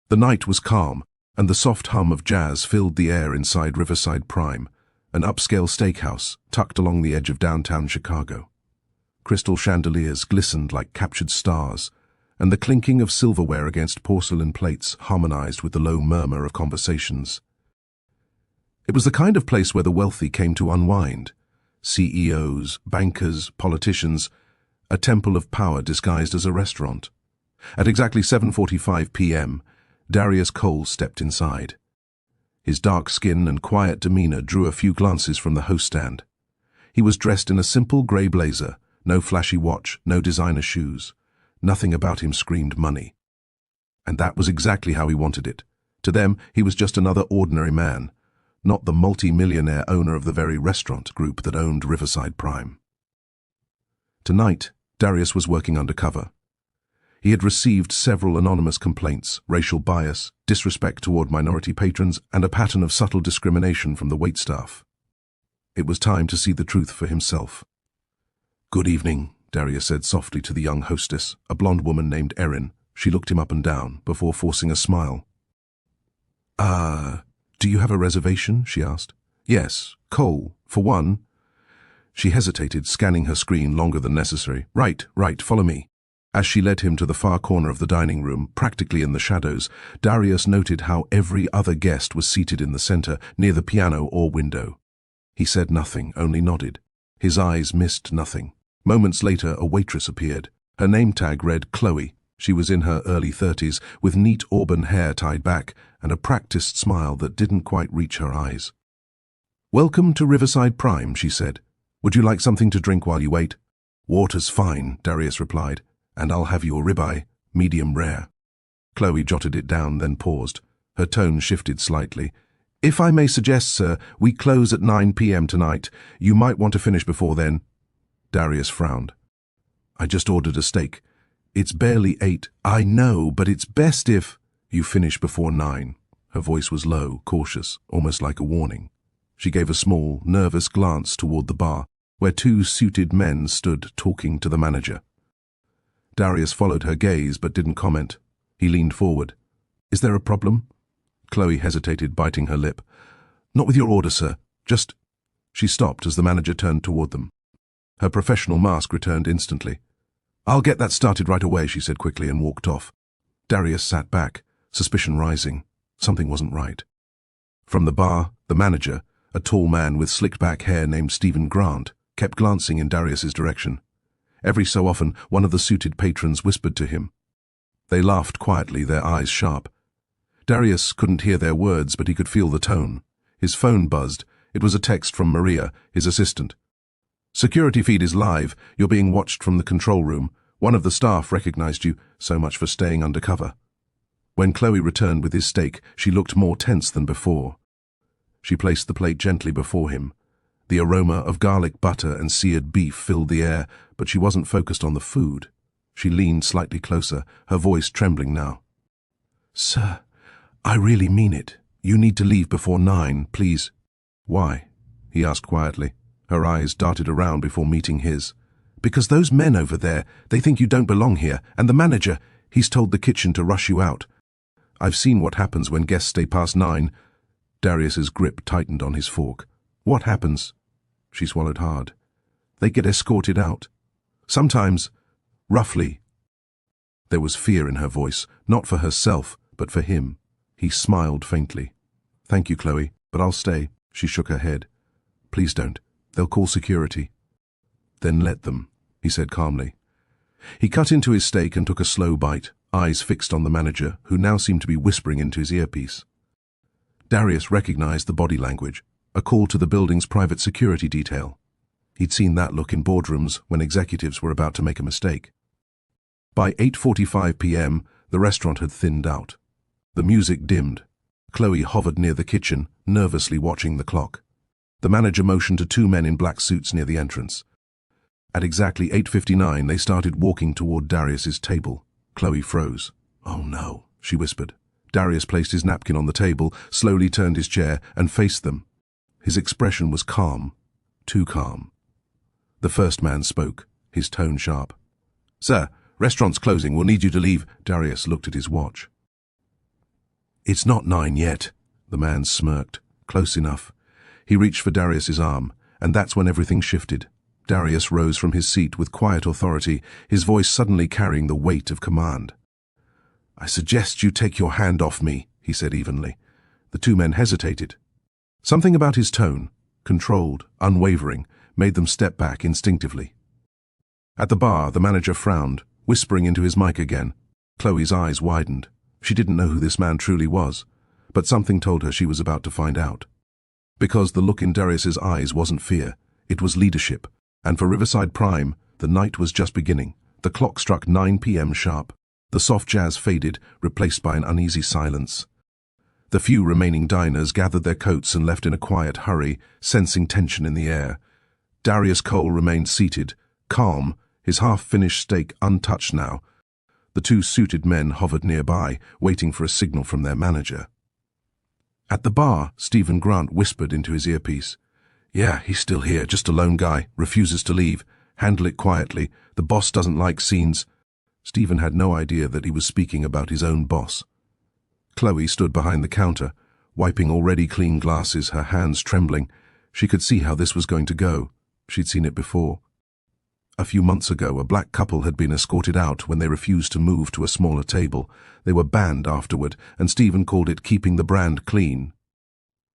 The night was calm, and the soft hum of jazz filled the air inside Riverside Prime, an upscale steakhouse tucked along the edge of downtown Chicago. Crystal chandeliers glistened like captured stars, and the clinking of silverware against porcelain plates harmonized with the low murmur of conversations. It was the kind of place where the wealthy came to unwind. CEOs, bankers, politicians, a temple of power disguised as a restaurant. At exactly 7:45 p.m., Darius Cole stepped inside. His dark skin and quiet demeanor drew a few glances from the host stand. He was dressed in a simple grey blazer, no flashy watch, no designer shoes. Nothing about him screamed money. And that was exactly how he wanted it. To them, he was just another ordinary man, not the multi-millionaire owner of the very restaurant group that owned Riverside Prime. Tonight, Darius was working undercover. He had received several anonymous complaints, racial bias, disrespect toward minority patrons, and a pattern of subtle discrimination from the waitstaff. It was time to see the truth for himself. "Good evening," Darius said softly to the young hostess, a blonde woman named Erin. She looked him up and down, before forcing a smile. Do you have a reservation?" she asked. "Yes, Cole, for one." She hesitated, scanning her screen longer than necessary. Right, follow me." As she led him to the far corner of the dining room, practically in the shadows, Darius noted how every other guest was seated in the center, near the piano or window. He said nothing, only nodded. His eyes missed nothing. Moments later, a waitress appeared. Her name tag read Chloe. She was in her early 30s, with neat auburn hair tied back and a practiced smile that didn't quite reach her eyes. "Welcome to Riverside Prime," she said. "Would you like something to drink while you wait?" "Water's fine," Darius replied. "And I'll have your ribeye, medium rare." Chloe jotted it down, then paused. Her tone shifted slightly. "If I may suggest, sir, we close at 9 p.m. tonight. You might want to finish before then." Darius frowned. "I just ordered a steak. It's barely 8. I know, but it's best if you finish before 9. Her voice was low, cautious, almost like a warning. She gave a small, nervous glance toward the bar, where two suited men stood talking to the manager. Darius followed her gaze but didn't comment. He leaned forward. "Is there a problem?" Chloe hesitated, biting her lip. "Not with your order, sir. Just—" She stopped as the manager turned toward them. Her professional mask returned instantly. "I'll get that started right away," she said quickly and walked off. Darius sat back, suspicion rising. Something wasn't right. From the bar, the manager, a tall man with slicked-back hair named Stephen Grant, kept glancing in Darius's direction. Every so often, one of the suited patrons whispered to him. They laughed quietly, their eyes sharp. Darius couldn't hear their words, but he could feel the tone. His phone buzzed. It was a text from Maria, his assistant. "Security feed is live. You're being watched from the control room. One of the staff recognized you. So much for staying undercover." When Chloe returned with his steak, she looked more tense than before. She placed the plate gently before him. The aroma of garlic butter and seared beef filled the air, but she wasn't focused on the food. She leaned slightly closer, her voice trembling now. "Sir, I really mean it. You need to leave before 9, please." "Why?" he asked quietly. Her eyes darted around before meeting his. "Because those men over there, they think you don't belong here, and the manager, he's told the kitchen to rush you out. I've seen what happens when guests stay past 9. Darius's grip tightened on his fork. "What happens?" She swallowed hard. "They get escorted out. Sometimes, roughly." There was fear in her voice, not for herself, but for him. He smiled faintly. "Thank you, Chloe, but I'll stay." She shook her head. "Please don't. They'll call security." "Then let them," he said calmly. He cut into his steak and took a slow bite, eyes fixed on the manager, who now seemed to be whispering into his earpiece. Darius recognized the body language, a call to the building's private security detail. He'd seen that look in boardrooms when executives were about to make a mistake. By 8:45 p.m., the restaurant had thinned out. The music dimmed. Chloe hovered near the kitchen, nervously watching the clock. The manager motioned to two men in black suits near the entrance. At exactly 8:59, they started walking toward Darius's table. Chloe froze. "Oh no," she whispered. Darius placed his napkin on the table, slowly turned his chair, and faced them. His expression was calm, too calm. The first man spoke, his tone sharp. "Sir, restaurant's closing. We'll need you to leave." Darius looked at his watch. It's not 9 yet. The man smirked. Close enough. He reached for Darius's arm, and that's when everything shifted. Darius rose from his seat with quiet authority, his voice suddenly carrying the weight of command. I suggest you take your hand off me, he said evenly. The two men hesitated. Something about his tone, controlled, unwavering, made them step back instinctively. At the bar, the manager frowned, whispering into his mic again. Chloe's eyes widened. She didn't know who this man truly was, but something told her she was about to find out. Because the look in Darius's eyes wasn't fear, it was leadership, and for Riverside Prime, the night was just beginning. The clock struck 9 p.m. sharp. The soft jazz faded, replaced by an uneasy silence. The few remaining diners gathered their coats and left in a quiet hurry, sensing tension in the air. Darius Cole remained seated, calm, his half-finished steak untouched now. The two suited men hovered nearby, waiting for a signal from their manager. At the bar, Stephen Grant whispered into his earpiece. Yeah, he's still here, just a lone guy, refuses to leave. Handle it quietly. The boss doesn't like scenes. Stephen had no idea that he was speaking about his own boss. Chloe stood behind the counter, wiping already clean glasses, her hands trembling. She could see how this was going to go. She'd seen it before. A few months ago, a black couple had been escorted out when they refused to move to a smaller table. They were banned afterward, and Stephen called it keeping the brand clean.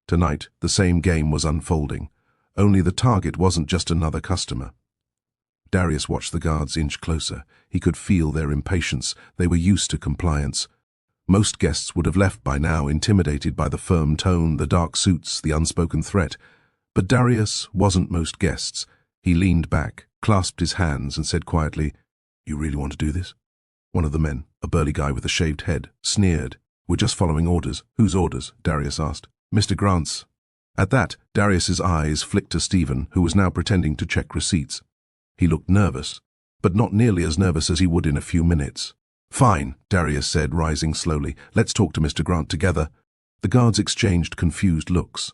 Tonight, the same game was unfolding. Only the target wasn't just another customer. Darius watched the guards inch closer. He could feel their impatience. They were used to compliance. Most guests would have left by now, intimidated by the firm tone, the dark suits, the unspoken threat. But Darius wasn't most guests. He leaned back, clasped his hands, and said quietly, You really want to do this? One of the men, a burly guy with a shaved head, sneered. We're just following orders. Whose orders? Darius asked. Mr. Grant's. At that, Darius's eyes flicked to Stephen, who was now pretending to check receipts. He looked nervous, but not nearly as nervous as he would in a few minutes. Fine, Darius said, rising slowly. Let's talk to Mr. Grant together. The guards exchanged confused looks.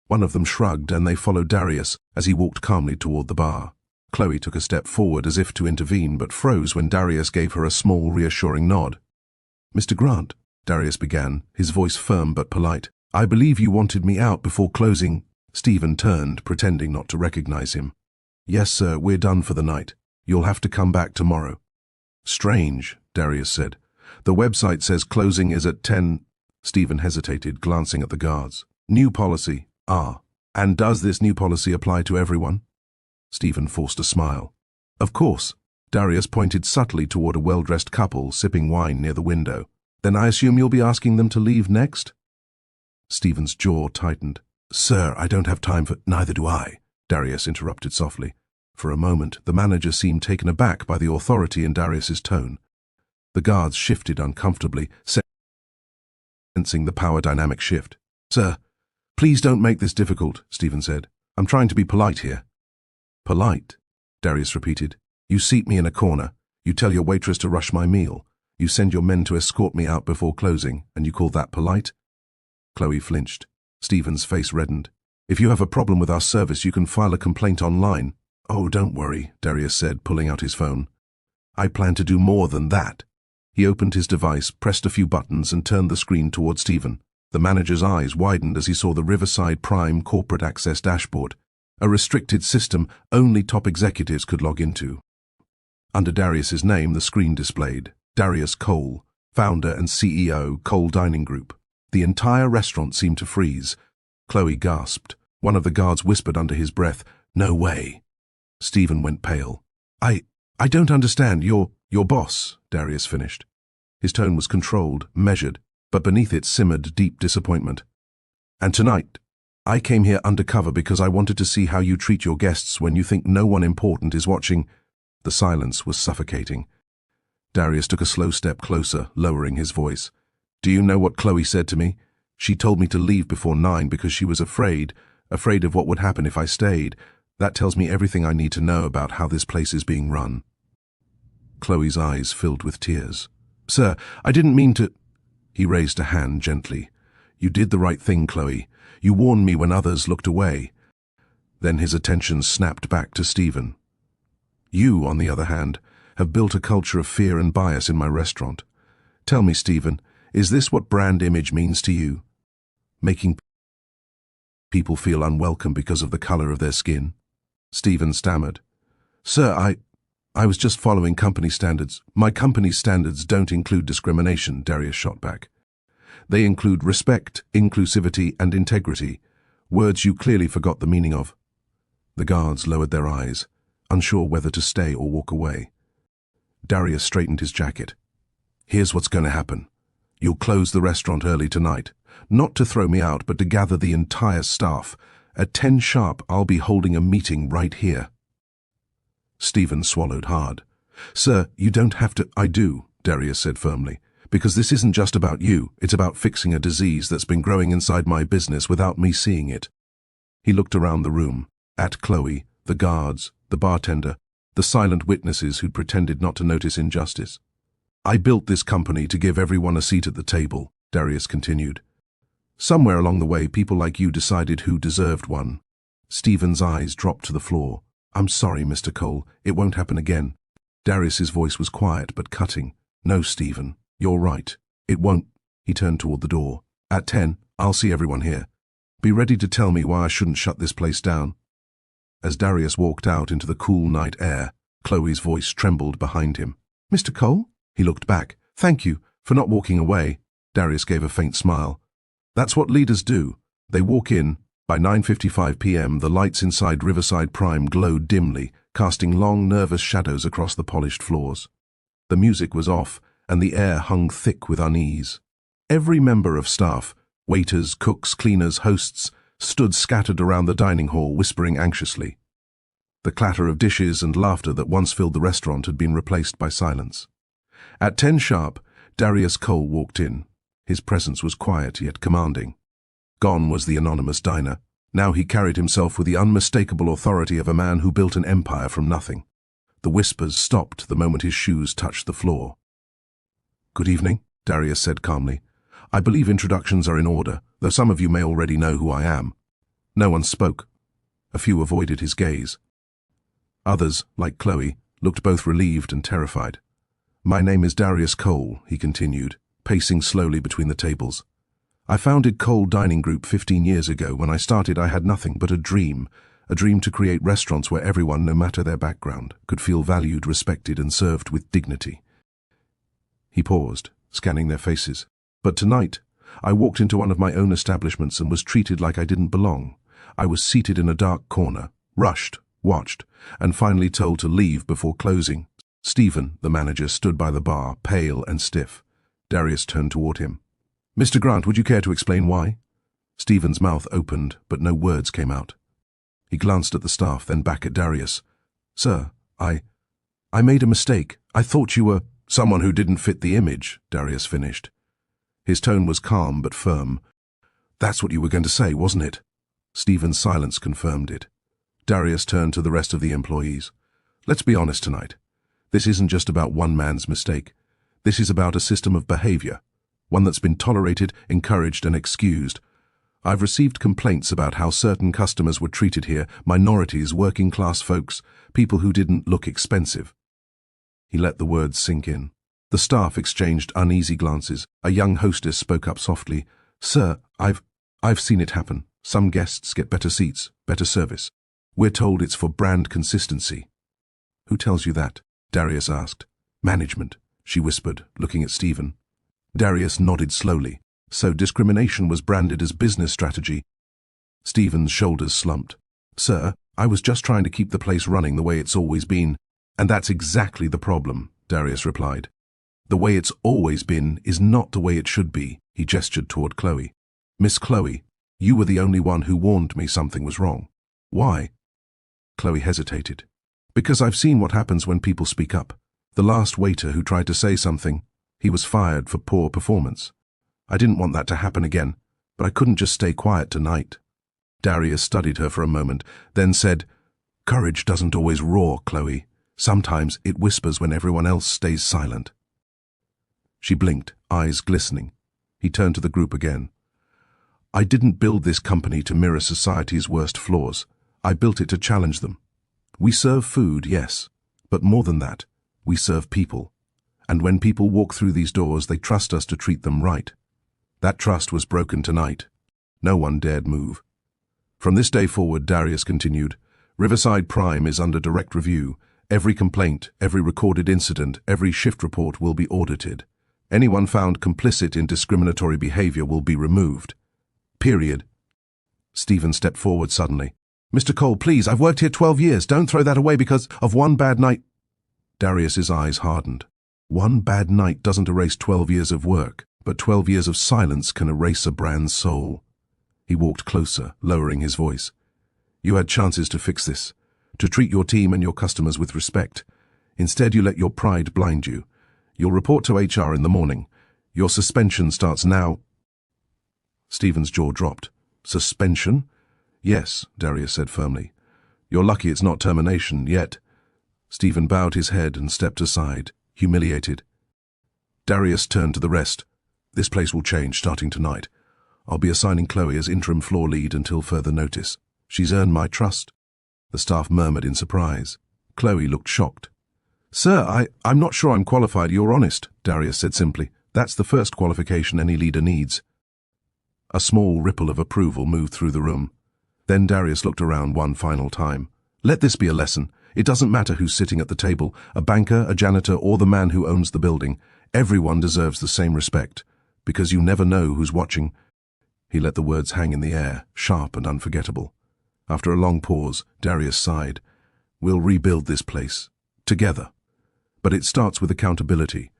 One of them shrugged, and they followed Darius as he walked calmly toward the bar. Chloe took a step forward as if to intervene, but froze when Darius gave her a small, reassuring nod. Mr. Grant, Darius began, his voice firm but polite. I believe you wanted me out before closing. Stephen turned, pretending not to recognize him. Yes, sir, we're done for the night. You'll have to come back tomorrow. Strange, Darius said. The website says closing is at 10. Stephen hesitated, glancing at the guards. New policy. Ah. And does this new policy apply to everyone? Stephen forced a smile. Of course. Darius pointed subtly toward a well-dressed couple sipping wine near the window. Then I assume you'll be asking them to leave next? Stephen's jaw tightened. Sir, I don't have time for— Neither do I, Darius interrupted softly. For a moment, the manager seemed taken aback by the authority in Darius's tone. The guards shifted uncomfortably, sensing the power dynamic shift. Sir, please don't make this difficult, Stephen said. I'm trying to be polite here. Polite, Darius repeated. You seat me in a corner. You tell your waitress to rush my meal. You send your men to escort me out before closing, and you call that polite? Chloe flinched. Stephen's face reddened. If you have a problem with our service, you can file a complaint online. Oh, don't worry, Darius said, pulling out his phone. I plan to do more than that. He opened his device, pressed a few buttons, and turned the screen toward Stephen. The manager's eyes widened as he saw the Riverside Prime corporate access dashboard, a restricted system only top executives could log into. Under Darius's name, the screen displayed Darius Cole, founder and CEO, Cole Dining Group. The entire restaurant seemed to freeze. Chloe gasped. One of the guards whispered under his breath, No way. Stephen went pale. I don't understand. Your boss, Darius finished. His tone was controlled, measured, but beneath it simmered deep disappointment. And tonight, I came here undercover because I wanted to see how you treat your guests when you think no one important is watching. The silence was suffocating. Darius took a slow step closer, lowering his voice. Do you know what Chloe said to me? She told me to leave before 9 because she was afraid of what would happen if I stayed. That tells me everything I need to know about how this place is being run. Chloe's eyes filled with tears. Sir, I didn't mean to— He raised a hand gently. You did the right thing, Chloe. You warned me when others looked away. Then his attention snapped back to Stephen. You, on the other hand, have built a culture of fear and bias in my restaurant. Tell me, Stephen, Is this what brand image means to you? Making people feel unwelcome because of the color of their skin? Stephen stammered. Sir, I was just following company standards. My company's standards don't include discrimination, Darius shot back. They include respect, inclusivity, and integrity, words you clearly forgot the meaning of. The guards lowered their eyes, unsure whether to stay or walk away. Darius straightened his jacket. Here's what's going to happen. You'll close the restaurant early tonight, not to throw me out, but to gather the entire staff. At 10 sharp, I'll be holding a meeting right here. Stephen swallowed hard. Sir, you don't have to. I do, Darius said firmly, because this isn't just about you. It's about fixing a disease that's been growing inside my business without me seeing it. He looked around the room, at Chloe, the guards, the bartender, the silent witnesses who'd pretended not to notice injustice. I built this company to give everyone a seat at the table, Darius continued. Somewhere along the way, people like you decided who deserved one. Stephen's eyes dropped to the floor. I'm sorry, Mr. Cole. It won't happen again. Darius's voice was quiet but cutting. No, Stephen. You're right. It won't. He turned toward the door. At 10, I'll see everyone here. Be ready to tell me why I shouldn't shut this place down. As Darius walked out into the cool night air, Chloe's voice trembled behind him. Mr. Cole? He looked back. Thank you for not walking away. Darius gave a faint smile. That's what leaders do. They walk in. By 9:55 p.m., the lights inside Riverside Prime glowed dimly, casting long, nervous shadows across the polished floors. The music was off, and the air hung thick with unease. Every member of staff, waiters, cooks, cleaners, hosts, stood scattered around the dining hall, whispering anxiously. The clatter of dishes and laughter that once filled the restaurant had been replaced by silence. At 10 sharp, Darius Cole walked in. His presence was quiet yet commanding. Gone was the anonymous diner. Now he carried himself with the unmistakable authority of a man who built an empire from nothing. The whispers stopped the moment his shoes touched the floor. Good evening, Darius said calmly. I believe introductions are in order, though some of you may already know who I am. No one spoke. A few avoided his gaze. Others, like Chloe, looked both relieved and terrified. My name is Darius Cole, he continued, pacing slowly between the tables. I founded Cole Dining Group 15 years ago. When I started, I had nothing but a dream to create restaurants where everyone, no matter their background, could feel valued, respected, and served with dignity. He paused, scanning their faces. But tonight, I walked into one of my own establishments and was treated like I didn't belong. I was seated in a dark corner, rushed, watched, and finally told to leave before closing. Stephen, the manager, stood by the bar, pale and stiff. Darius turned toward him. Mr. Grant, would you care to explain why? Stephen's mouth opened, but no words came out. He glanced at the staff, then back at Darius. Sir, I made a mistake. I thought you were someone who didn't fit the image, Darius finished. His tone was calm but firm. That's what you were going to say, wasn't it? Stephen's silence confirmed it. Darius turned to the rest of the employees. Let's be honest tonight. This isn't just about one man's mistake. This is about a system of behavior, one that's been tolerated, encouraged, and excused. I've received complaints about how certain customers were treated here, minorities, working-class folks, people who didn't look expensive. He let the words sink in. The staff exchanged uneasy glances. A young hostess spoke up softly. Sir, I've seen it happen. Some guests get better seats, better service. We're told it's for brand consistency. Who tells you that? Darius asked. Management, she whispered, looking at Stephen. Darius nodded slowly. So discrimination was branded as business strategy. Stephen's shoulders slumped. Sir, I was just trying to keep the place running the way it's always been. And that's exactly the problem, Darius replied. The way it's always been is not the way it should be, he gestured toward Chloe. Miss Chloe, you were the only one who warned me something was wrong. Why? Chloe hesitated. Because I've seen what happens when people speak up. The last waiter who tried to say something, he was fired for poor performance. I didn't want that to happen again, but I couldn't just stay quiet tonight. Darius studied her for a moment, then said, Courage doesn't always roar, Chloe. Sometimes it whispers when everyone else stays silent. She blinked, eyes glistening. He turned to the group again. I didn't build this company to mirror society's worst flaws. I built it to challenge them. We serve food, yes, but more than that, we serve people. And when people walk through these doors, they trust us to treat them right. That trust was broken tonight. No one dared move. From this day forward, Darius continued, Riverside Prime is under direct review. Every complaint, every recorded incident, every shift report will be audited. Anyone found complicit in discriminatory behavior will be removed. Period. Stephen stepped forward suddenly. Mr. Cole, please, I've worked here 12 years. Don't throw that away because of one bad night. Darius's eyes hardened. One bad night doesn't erase 12 years of work, but 12 years of silence can erase a brand's soul. He walked closer, lowering his voice. You had chances to fix this, to treat your team and your customers with respect. Instead, you let your pride blind you. You'll report to HR in the morning. Your suspension starts now. Stephen's jaw dropped. Suspension? Yes, Darius said firmly. You're lucky it's not termination yet. Stephen bowed his head and stepped aside, humiliated. Darius turned to the rest. This place will change starting tonight. I'll be assigning Chloe as interim floor lead until further notice. She's earned my trust. The staff murmured in surprise. Chloe looked shocked. Sir, I'm not sure I'm qualified. You're honest, Darius said simply. That's the first qualification any leader needs. A small ripple of approval moved through the room. Then Darius looked around one final time. Let this be a lesson. It doesn't matter who's sitting at the table, a banker, a janitor, or the man who owns the building. Everyone deserves the same respect, because you never know who's watching. He let the words hang in the air, sharp and unforgettable. After a long pause, Darius sighed. We'll rebuild this place. Together. But it starts with accountability.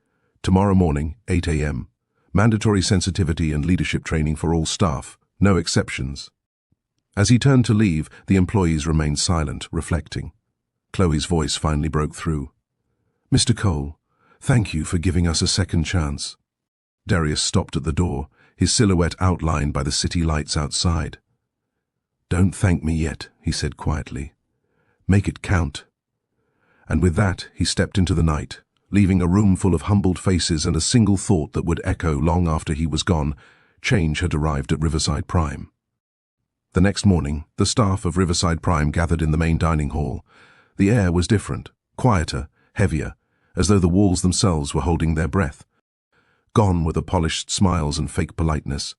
Tomorrow morning, 8 a.m. Mandatory sensitivity and leadership training for all staff. No exceptions. As he turned to leave, the employees remained silent, reflecting. Chloe's voice finally broke through. Mr. Cole, thank you for giving us a second chance. Darius stopped at the door, his silhouette outlined by the city lights outside. Don't thank me yet, he said quietly. Make it count. And with that, he stepped into the night, leaving a room full of humbled faces and a single thought that would echo long after he was gone. Change had arrived at Riverside Prime. The next morning, the staff of Riverside Prime gathered in the main dining hall. The air was different, quieter, heavier, as though the walls themselves were holding their breath. Gone were the polished smiles and fake politeness.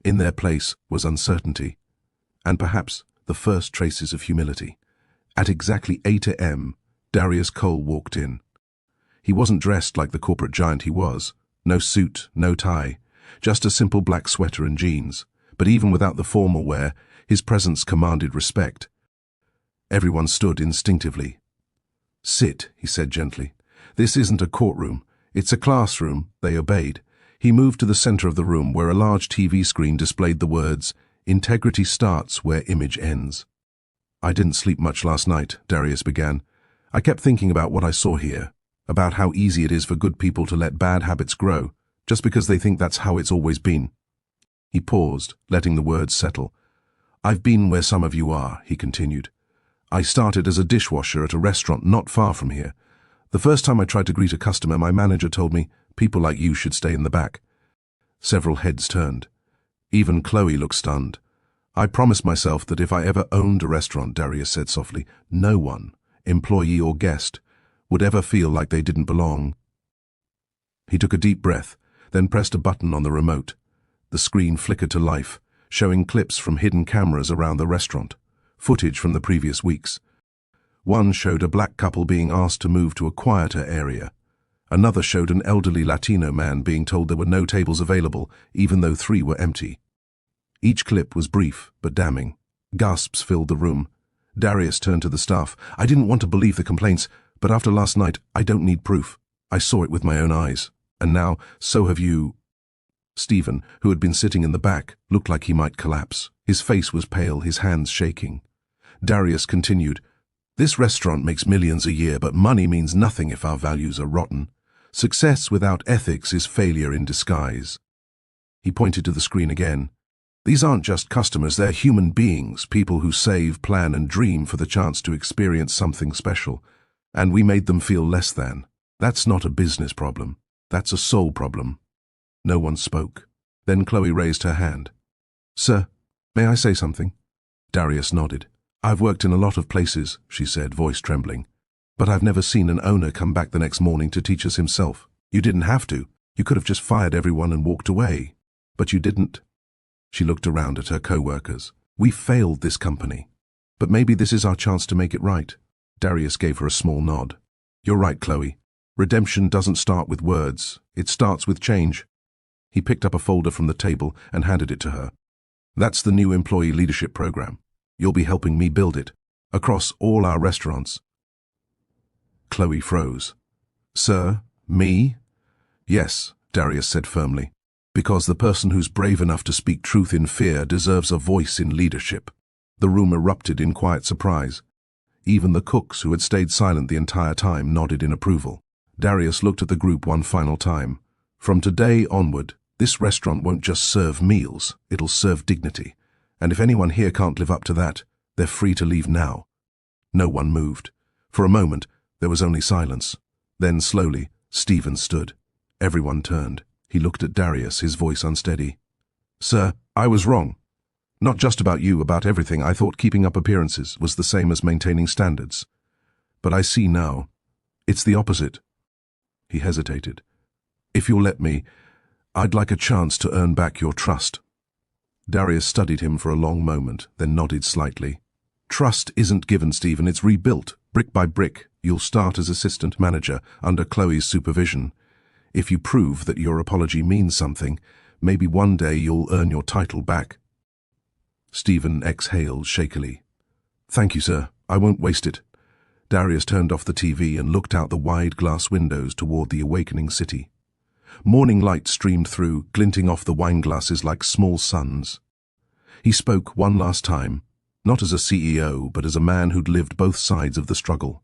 In their place was uncertainty, and perhaps the first traces of humility. At exactly 8 a.m., Darius Cole walked in. He wasn't dressed like the corporate giant he was. No suit, no tie, just a simple black sweater and jeans. But even without the formal wear, his presence commanded respect. Everyone stood instinctively. Sit, he said gently. This isn't a courtroom. It's a classroom. They obeyed. He moved to the center of the room where a large TV screen displayed the words, Integrity starts where image ends. I didn't sleep much last night, Darius began. I kept thinking about what I saw here, about how easy it is for good people to let bad habits grow, just because they think that's how it's always been. He paused, letting the words settle. I've been where some of you are, he continued. I started as a dishwasher at a restaurant not far from here. The first time I tried to greet a customer, my manager told me, people like you should stay in the back. Several heads turned. Even Chloe looked stunned. I promised myself that if I ever owned a restaurant, Darius said softly, no one, employee or guest, would ever feel like they didn't belong. He took a deep breath, then pressed a button on the remote. The screen flickered to life, showing clips from hidden cameras around the restaurant, footage from the previous weeks. One showed a black couple being asked to move to a quieter area. Another showed an elderly Latino man being told there were no tables available, even though 3 were empty. Each clip was brief, but damning. Gasps filled the room. Darius turned to the staff. I didn't want to believe the complaints, but after last night, I don't need proof. I saw it with my own eyes. And now, so have you. Stephen, who had been sitting in the back, looked like he might collapse. His face was pale, his hands shaking. Darius continued, This restaurant makes millions a year, but money means nothing if our values are rotten. Success without ethics is failure in disguise. He pointed to the screen again. These aren't just customers, they're human beings, people who save, plan, and dream for the chance to experience something special. And we made them feel less than. That's not a business problem. That's a soul problem. No one spoke. Then Chloe raised her hand. Sir, may I say something? Darius nodded. I've worked in a lot of places, she said, voice trembling. But I've never seen an owner come back the next morning to teach us himself. You didn't have to. You could have just fired everyone and walked away. But you didn't. She looked around at her co-workers. We failed this company. But maybe this is our chance to make it right. Darius gave her a small nod. You're right, Chloe. Redemption doesn't start with words. It starts with change. He picked up a folder from the table and handed it to her. That's the new employee leadership program. You'll be helping me build it. Across all our restaurants. Chloe froze. Sir, me? Yes, Darius said firmly. Because the person who's brave enough to speak truth in fear deserves a voice in leadership. The room erupted in quiet surprise. Even the cooks, who had stayed silent the entire time, nodded in approval. Darius looked at the group one final time. From today onward, this restaurant won't just serve meals, it'll serve dignity. And if anyone here can't live up to that, they're free to leave now. No one moved. For a moment, there was only silence. Then, slowly, Stephen stood. Everyone turned. He looked at Darius, his voice unsteady. Sir, I was wrong. Not just about you, about everything. I thought keeping up appearances was the same as maintaining standards. But I see now. It's the opposite. He hesitated. If you'll let me, I'd like a chance to earn back your trust. Darius studied him for a long moment, then nodded slightly. Trust isn't given, Stephen, it's rebuilt, brick by brick. You'll start as assistant manager, under Chloe's supervision. If you prove that your apology means something, maybe one day you'll earn your title back. Stephen exhaled shakily. Thank you, sir. I won't waste it. Darius turned off the TV and looked out the wide glass windows toward the awakening city. Morning light streamed through, glinting off the wine glasses like small suns. He spoke one last time, not as a CEO, but as a man who'd lived both sides of the struggle.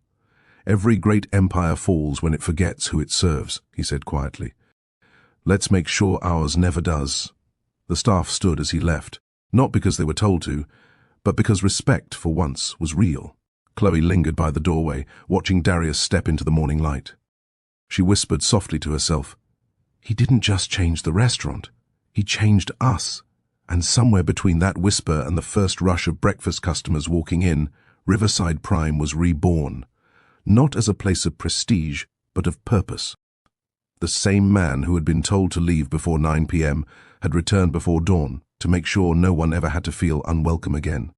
Every great empire falls when it forgets who it serves, he said quietly. Let's make sure ours never does. The staff stood as he left, not because they were told to, but because respect, for once, was real. Chloe lingered by the doorway, watching Darius step into the morning light. She whispered softly to herself, He didn't just change the restaurant, he changed us. And somewhere between that whisper and the first rush of breakfast customers walking in, Riverside Prime was reborn. Not as a place of prestige, but of purpose. The same man who had been told to leave before 9 p.m. had returned before dawn to make sure no one ever had to feel unwelcome again.